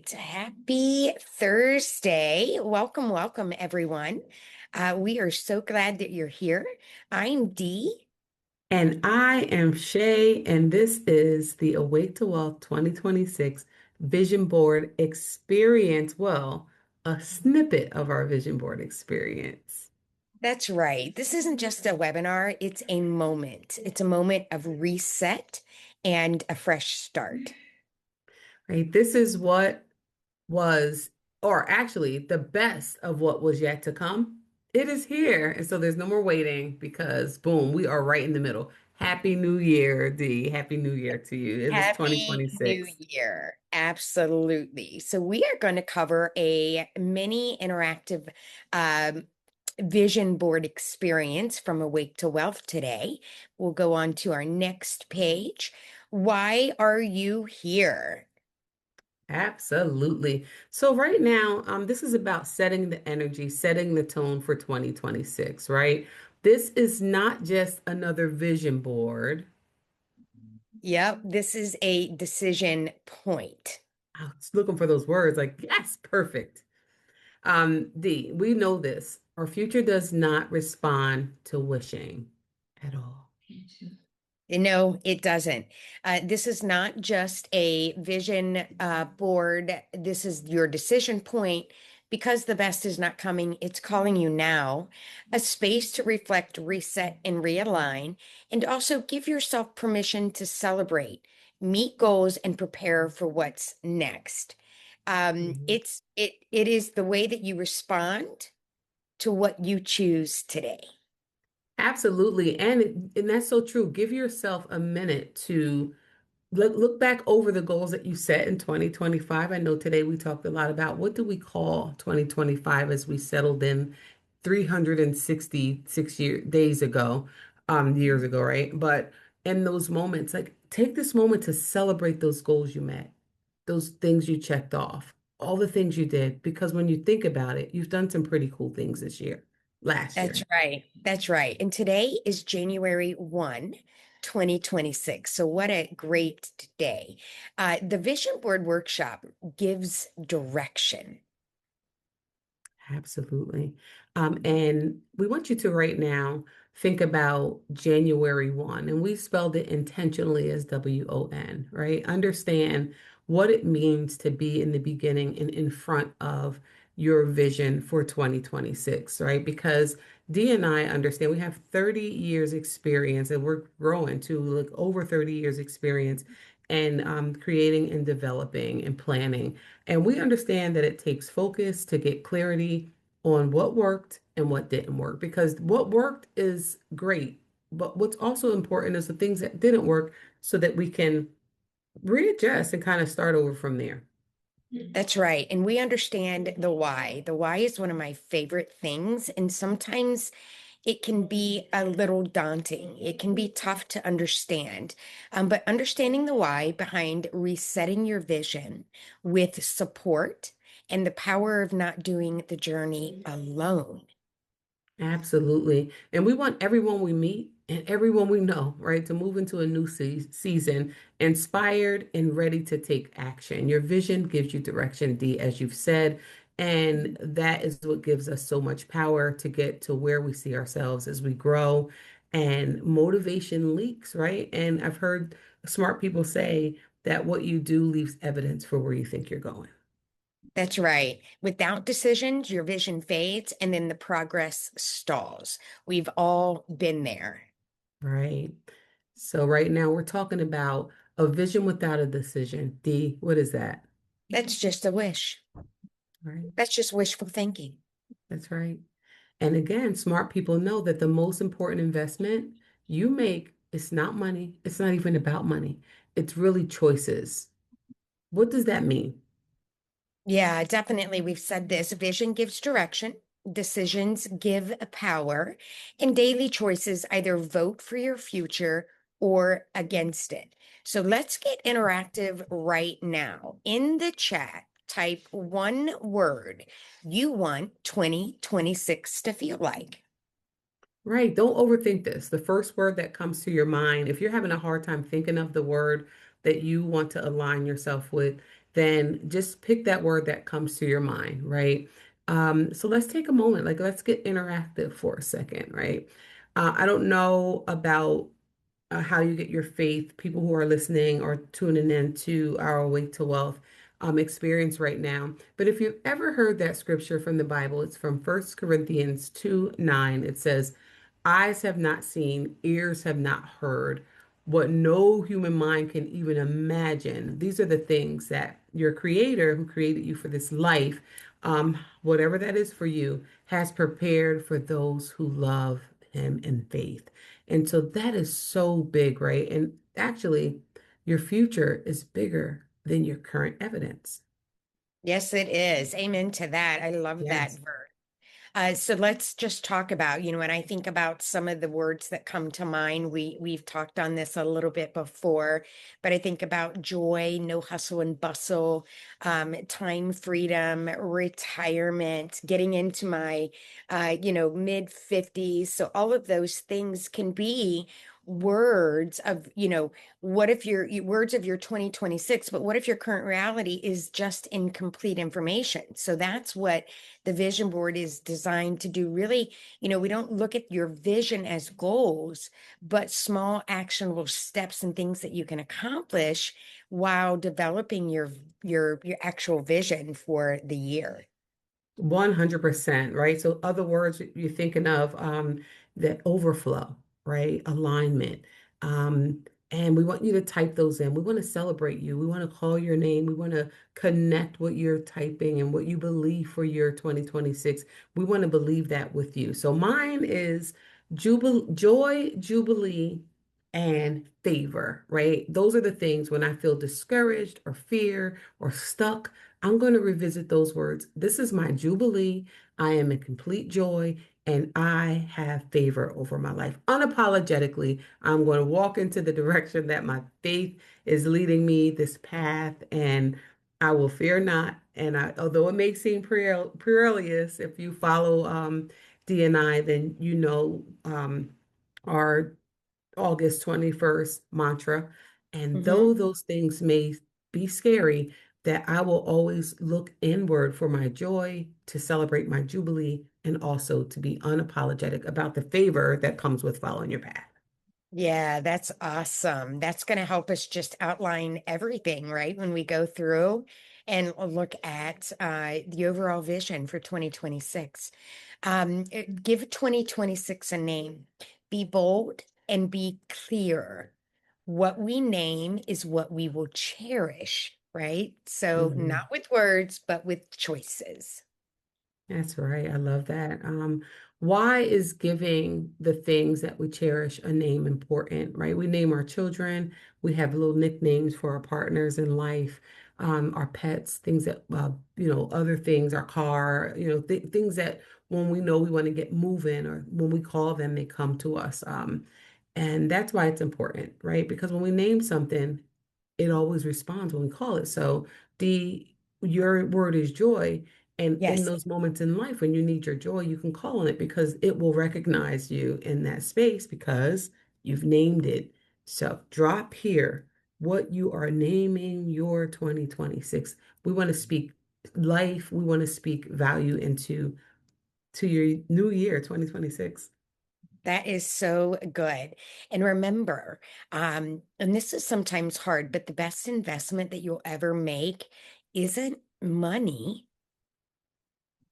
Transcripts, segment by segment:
right. Happy Thursday. Welcome, everyone. We are so glad that you're here. I'm Dee. And I am Shay, and this is the Awake to Wealth 2026 Vision Board Experience. Well, a snippet of our Vision Board experience. That's right. This isn't just a webinar, it's a moment. It's a moment of reset and a fresh start. Right? This is what was, or actually, the best of what was yet to come. It is here. And so there's no more waiting because, boom, we are right in the middle. Happy New Year, Dee. Happy New Year to you. It is Happy New 2026. Year. Absolutely. So, we are going to cover a mini interactive vision board experience from Awake to Wealth today. We'll go on to our next page. Why are you here? Absolutely. So right now, this is about setting the energy, setting the tone for 2026, right? This is not just another vision board. Yep, this is a decision point. I was looking for those words like, yes, perfect. We know this. Our future does not respond to wishing at all. No, it doesn't. This is not just a vision board. This is your decision point because the best is not coming. It's calling you now, a space to reflect, reset, and realign, and also give yourself permission to celebrate, meet goals, and prepare for what's next. Mhm. It is the way that you respond to what you choose today. Absolutely. And that's so true. Give yourself a minute to look back over the goals that you set in 2025. I know today we talked a lot about what do we call 2025 as we settled in 366 days ago, years ago, right? But in those moments, like take this moment to celebrate those goals you met, those things you checked off, all the things you did, because when you think about it, you've done some pretty cool things this year, last That's year. right. That's right. And today is January 1, 2026. So, what a great day. The Vision Board Workshop gives direction. Absolutely. And we want you to right now think about January 1, and we spelled it intentionally as WON, right? Understand what it means to be in the beginning and in front of your vision for 2026, right? Because Dee and I understand we have 30 years experience and we're growing to like over 30 years experience and creating and developing and planning. And we understand that it takes focus to get clarity on what worked and what didn't work because what worked is great, but what's also important is the things that didn't work so that we can readjust and kind of start over from there. That's right. And we understand the why. The why is one of my favorite things. And sometimes it can be a little daunting. It can be tough to understand. But understanding the why behind resetting your vision with support and the power of not doing the journey alone. Absolutely. And we want everyone we meet and everyone we know, right, to move into a new season inspired and ready to take action. Your vision gives you direction, Dee, as you've said. And that is what gives us so much power to get to where we see ourselves as we grow. And motivation leaks, right? And I've heard smart people say that what you do leaves evidence for where you think you're going. That's right. Without decisions, your vision fades and then the progress stalls. We've all been there. Right. So right now we're talking about a vision without a decision. D, what is that? That's just a wish. Right. That's just wishful thinking. That's right. And again, smart people know that the most important investment you make is not money. It's not even about money. It's really choices. What does that mean? Yeah, definitely. We've said this. Vision gives direction, decisions give power, and daily choices either vote for your future or against it. So let's get interactive right now. In the chat, type one word you want 2026 to feel like. Right. Don't overthink this. The first word that comes to your mind, if you're having a hard time thinking of the word that you want to align yourself with, then just pick that word that comes to your mind, right? So let's take a moment, like let's get interactive for a second, right? I don't know about how you get your faith, people who are listening or tuning in to our Awake to Wealth experience right now. But if you've ever heard that scripture from the Bible, it's from 1 Corinthians 2:9. It says, eyes have not seen, ears have not heard, what no human mind can even imagine. These are the things that your creator, who created you for this life, whatever that is for you, has prepared for those who love him in faith. And so that is so big, right? And actually, your future is bigger than your current evidence. Yes, it is. Amen to that. I love that Yes. verse. So let's just talk about, when I think about some of the words that come to mind, we've talked on this a little bit before, but I think about joy, no hustle and bustle, time freedom, retirement, getting into my, mid 50s. So all of those things can be words of, what if words of your 2026, but what if your current reality is just incomplete information? So that's what the vision board is designed to do. Really, we don't look at your vision as goals, but small actionable steps and things that you can accomplish while developing your actual vision for the year. 100%, right? So other words you're thinking of that overflow, right? Alignment. And we want you to type those in. We want to celebrate you. We want to call your name. We want to connect what you're typing and what you believe for your 2026. We want to believe that with you. So mine is joy, jubilee, and favor, right? Those are the things when I feel discouraged or fear or stuck. I'm going to revisit those words. This is my jubilee. I am in complete joy and I have favor over my life. Unapologetically, I'm going to walk into the direction that my faith is leading me, this path, and I will fear not. And although it may seem perilous, if you follow D and I, then you know our August 21st mantra. And Mhm. though those things may be scary, that I will always look inward for my joy, to celebrate my jubilee, and also to be unapologetic about the favor that comes with following your path. Yeah, that's awesome. That's going to help us just outline everything, right? When we go through and look at the overall vision for 2026. Give 2026 a name. Be bold and be clear. What we name is what we will cherish, right? So, Mhm. not with words, but with choices. That's right. I love that. Why is giving the things that we cherish a name important, right? We name our children. We have little nicknames for our partners in life, our pets, things that, other things, our car, things that when we know we want to get moving or when we call them, they come to us. And that's why it's important, right? Because when we name something, it always responds when we call it. So your word is joy. And in Yes. those moments in life when you need your joy, you can call on it because it will recognize you in that space because you've named it. So drop here what you are naming your 2026. We want to speak life. We want to speak value to your new year, 2026. That is so good. And remember, and this is sometimes hard, but the best investment that you'll ever make isn't money.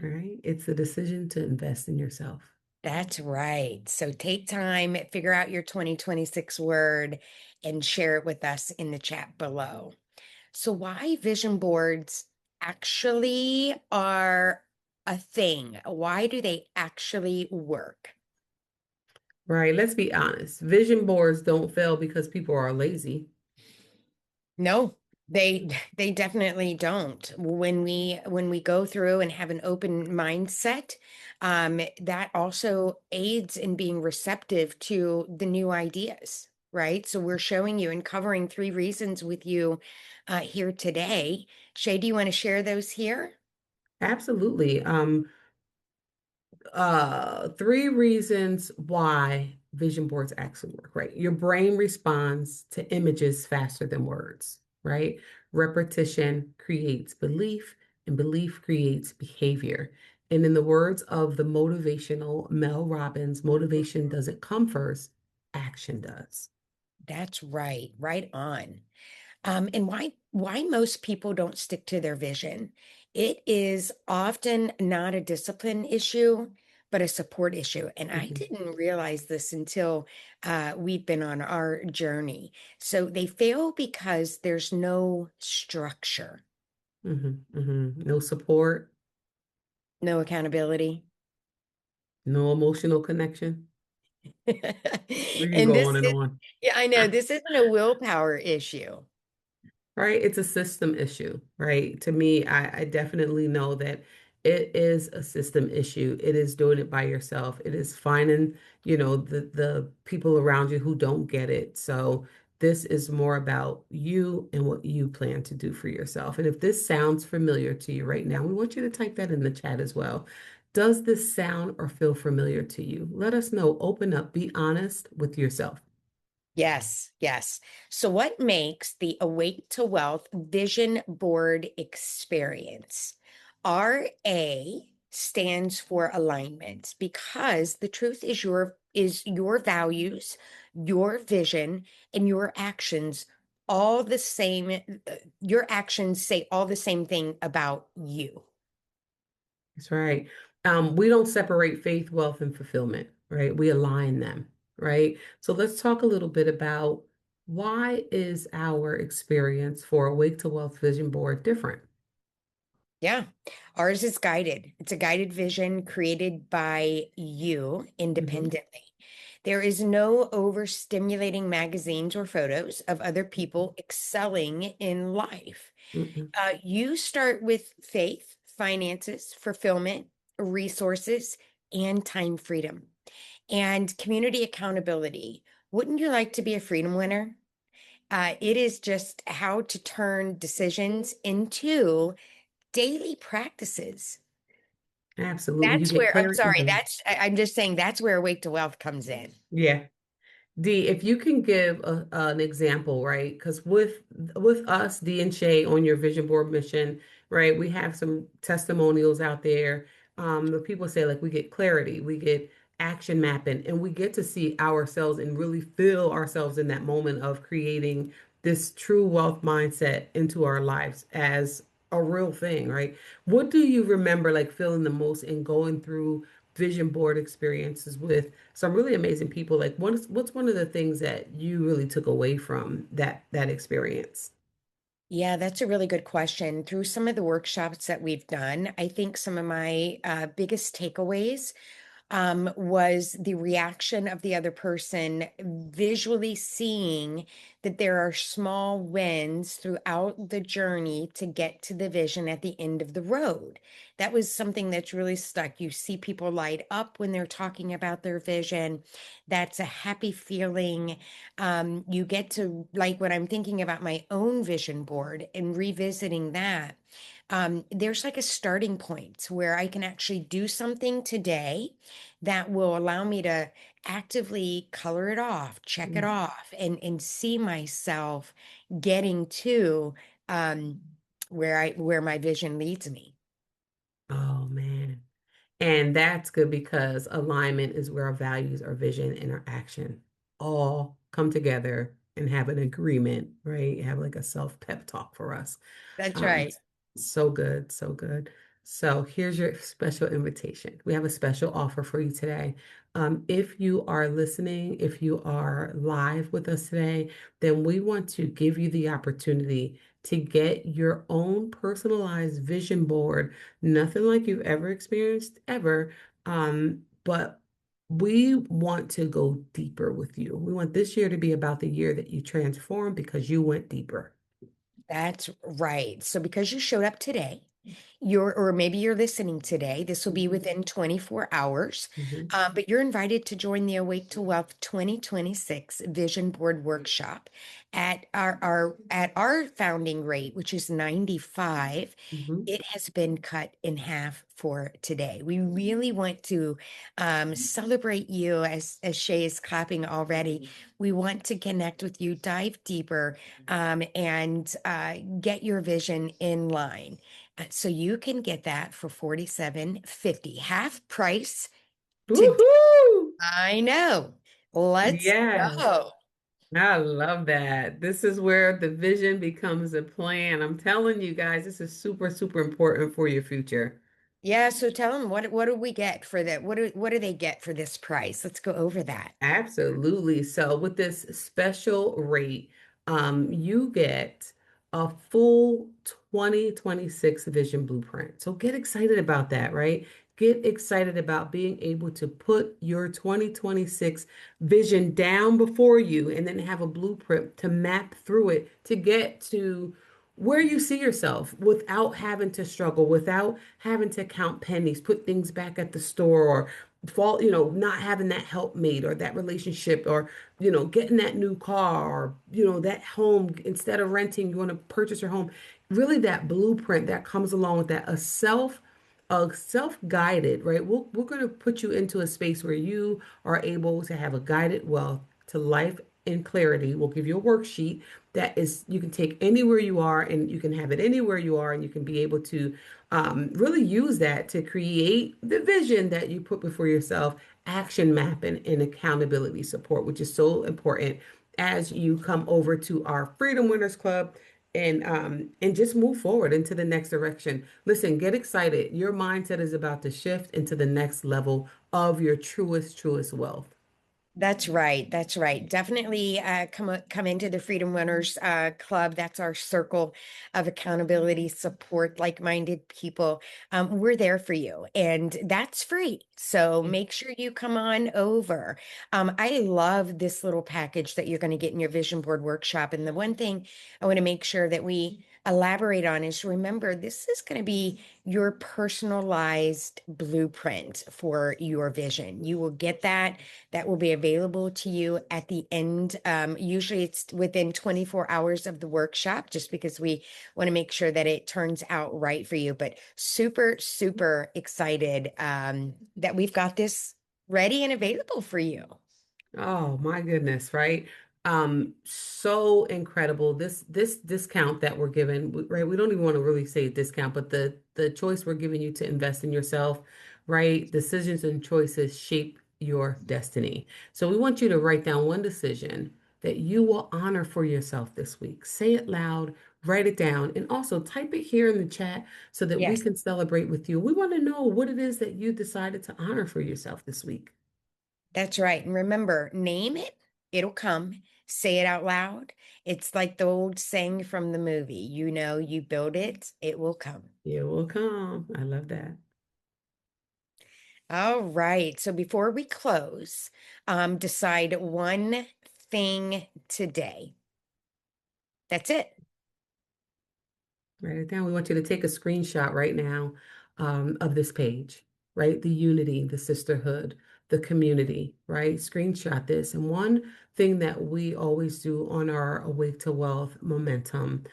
All right. It's the decision to invest in yourself. That's right. So take time, figure out your 2026 word, and share it with us in the chat below. So, why vision boards actually are a thing? Why do they actually work? Right. Let's be honest. Vision boards don't fail because people are lazy. No, they they definitely don't. When we go through and have an open mindset, that also aids in being receptive to the new ideas, right? So we're showing you and covering three reasons with you here today. Shay, do you want to share those here? Absolutely. Three reasons why vision boards actually work, right? Your brain responds to images faster than words, right? Repetition creates belief, and belief creates behavior. And in the words of the motivational Mel Robbins, motivation doesn't come first, action does. That's right, right on. And why most people don't stick to their vision? It is often not a discipline issue, but a support issue. And I Mhm, didn't realize this until we've been on our journey. So they fail because there's no structure, No support, no accountability. no emotional connection. We can And go this on and is, on. yeah, I know this isn't a willpower issue. Right? It's a system issue, right? To me, I definitely know that it is a system issue. It is doing it by yourself. It is finding, the people around you who don't get it. So this is more about you and what you plan to do for yourself. And if this sounds familiar to you right now, we want you to type that in the chat as well. Does this sound or feel familiar to you? Let us know. Open up. Be honest with yourself. Yes, yes. So, what makes the Awake to Wealth Vision Board experience? RA stands for alignment because the truth is your values, your vision, and your actions all the same. Your actions say all the same thing about you. That's right. We don't separate faith, wealth, and fulfillment, right? We align them, right? So let's talk a little bit about why is our experience for Awake to Wealth Vision Board different? Yeah, ours is guided. It's a guided vision created by you Hmm. independently. There is no overstimulating magazines or photos of other people excelling in life. Mm-mm. You start with faith, finances, fulfillment, resources, and time freedom, and community accountability. Wouldn't you like to be a freedom winner? It is just how to turn decisions into daily practices. Absolutely. You That's get where, I'm clarity. sorry, Mhm. I'm just saying that's where Awake to Wealth comes in. Yeah. Dee, if you can give an example, right? Because with us, Dee and Shay, on your vision board mission, right? We have some testimonials out there. The people say like we get clarity, we get action mapping, and we get to see ourselves and really feel ourselves in that moment of creating this true wealth mindset into our lives as a real thing, right? What do you remember like feeling the most in going through vision board experiences with some really amazing people? Like what's one of the things that you really took away from that experience? Yeah, that's a really good question. Through some of the workshops that we've done, I think some of my biggest takeaways was the reaction of the other person, visually seeing that there are small wins throughout the journey to get to the vision at the end of the road. That was something that's really stuck. You see people light up when they're talking about their vision. That's a happy feeling. You get to, like, when I'm thinking about my own vision board and revisiting that, there's like a starting point where I can actually do something today that will allow me to actively color it off, check it Mm. off, and see myself getting to um, where my vision leads me. Oh man. And that's good because alignment is where our values, our vision, and our action all come together and have an agreement, right? Have like a self pep talk for us. That's Um, right. so good, so good. So here's your special invitation. We have a special offer for you today. If you are listening, if you are live with us today, then we want to give you the opportunity to get your own personalized vision board. Nothing like you've ever experienced ever. But we want to go deeper with you. We want this year to be about the year that you transform because you went deeper. That's right. So because you showed up today, or maybe you're listening today. This will be Mhm, within 24 hours. mhm, But you're invited to join the Awake to Wealth 2026 Vision Board Workshop at our founding rate, which is 95. mhm. It has been cut in half for today. We really want to celebrate you as Shay is clapping already. We want to connect with you, dive deeper, and get your vision in line. So you can get that for 47.50, half price today. Woohoo! I know. Let's Yes. go. I love that. This is where the vision becomes a plan. I'm telling you guys, this is super, super important for your future. Yeah, so tell them what do we get for that? What do they get for this price? Let's go over that. Absolutely. So with this special rate, you get a full 2026 vision blueprint. So get excited about that, right? Get excited about being able to put your 2026 vision down before you and then have a blueprint to map through it to get to where you see yourself without having to struggle, without having to count pennies, put things back at the store, or fall, not having that helpmate or that relationship, or, getting that new car, or, that home. Instead of renting, you want to purchase your home. Really, that blueprint that comes along with that, a self-guided, right? We're going to put you into a space where you are able to have a guided wealth to life in clarity. We'll give you a worksheet that is you can take anywhere you are, and you can have it anywhere you are, and you can be able to really use that to create the vision that you put before yourself, action mapping and accountability support, which is so important as you come over to our Freedom Winners Club and just move forward into the next direction. Listen, get excited. Your mindset is about to shift into the next level of your truest wealth. That's right. That's right. Definitely come into the Freedom Runners Club. That's our circle of accountability, support, like-minded people. We're there for you, and that's free. So make sure you come on over. I love this little package that you're going to get in your vision board workshop. And the one thing I want to make sure that we elaborate on is remember, this is going to be your personalized blueprint for your vision. You will get that will be available to you at the end. Usually it's within 24 hours of the workshop, just because we want to make sure that it turns out right for you. But super, super excited that we've got this ready and available for you. Oh my goodness, right? So incredible. This discount that we're given, right? We don't even want to really say discount, but the choice we're giving you to invest in yourself, right? Decisions and choices shape your destiny. So we want you to write down one decision that you will honor for yourself this week. Say it loud, write it down, and also type it here in the chat so that we Yes, can celebrate with you. We want to know what it is that you decided to honor for yourself this week. that's right. And remember, name it, it'll come. Say it out loud. It's like the old saying from the movie, you build it, it will come. It will come. I love that. All right. So before we close, decide one thing today. That's it. Write it down. We want you to take a screenshot right now of this page, right? The unity, the sisterhood, the community, right? Screenshot this. And one thing that we always do on our Awake to Wealth momentum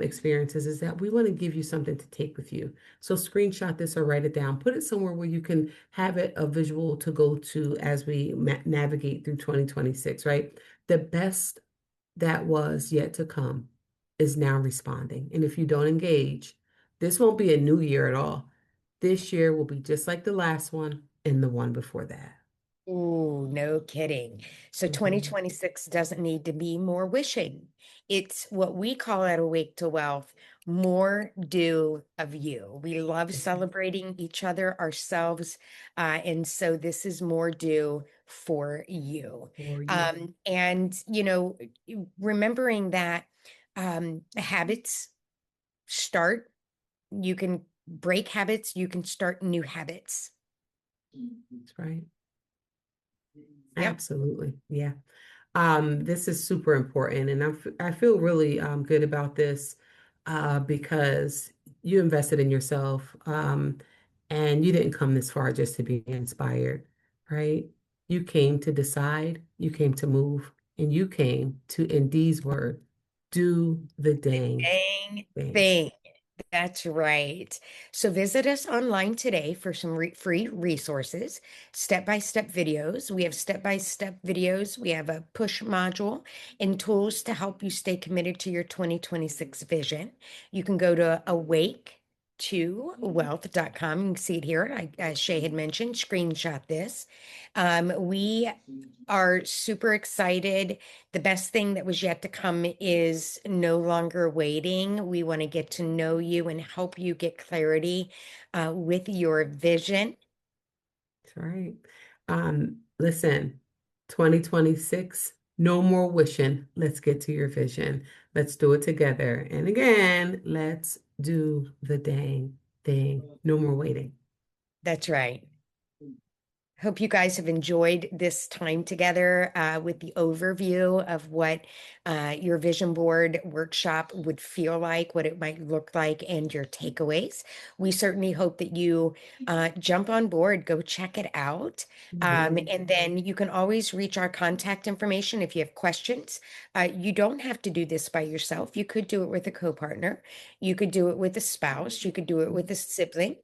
experiences is that we want to give you something to take with you. So screenshot this or write it down. Put it somewhere where you can have it a visual to go to as we navigate through 2026, right? The best that was yet to come is now responding. And if you don't engage, this won't be a new year at all. This year will be just like the last one and the one before that. Ooh, no kidding. So Mhm. 2026 doesn't need to be more wishing. It's what we call at Awake to Wealth, more do of you. We love celebrating each other, ourselves. And so this is more do for you. For you. And, remembering that habits start, you can break habits, you can start new habits. That's right. Yep. Absolutely. Yeah. This is super important, and I feel really good about this. because you invested in yourself, and you didn't come this far just to be inspired, right? You came to decide, you came to move, and you came to, in Dee's word, do the dang Dang thing. thing. That's right. So visit us online today for some free resources, step-by-step videos. We have step-by-step videos. We have a push module and tools to help you stay committed to your 2026 vision. You can go to awake2wealth.com. You can see it here. As Shay had mentioned, screenshot this. We are super excited. The best thing that was yet to come is no longer waiting. We want to get to know you and help you get clarity with your vision. That's right. Listen, 2026, no more wishing. Let's get to your vision. Let's do it together. And again, let's do the dang thing. No more waiting. That's right. Hope you guys have enjoyed this time together with the overview of what your vision board workshop would feel like, what it might look like, and your takeaways. We certainly hope that you jump on board, go check it out. Mhm. And then you can always reach our contact information if you have questions. You don't have to do this by yourself. You could do it with a co-partner. You could do it with a spouse. You could do it with a sibling.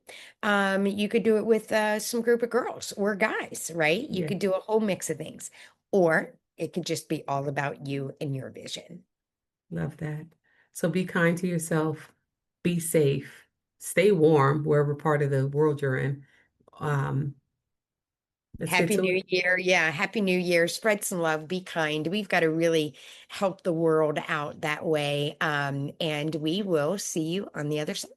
You could do it with some group of girls or guys, right? You Yeah, could do a whole mix of things, or it could just be all about you and your vision. love that. So be kind to yourself, be safe, stay warm wherever part of the world you're in. Um, let's get Happy to New it. Year. Yeah, Happy New Year. Spread some love, be kind. We've got to really help the world out that way. And we will see you on the other side.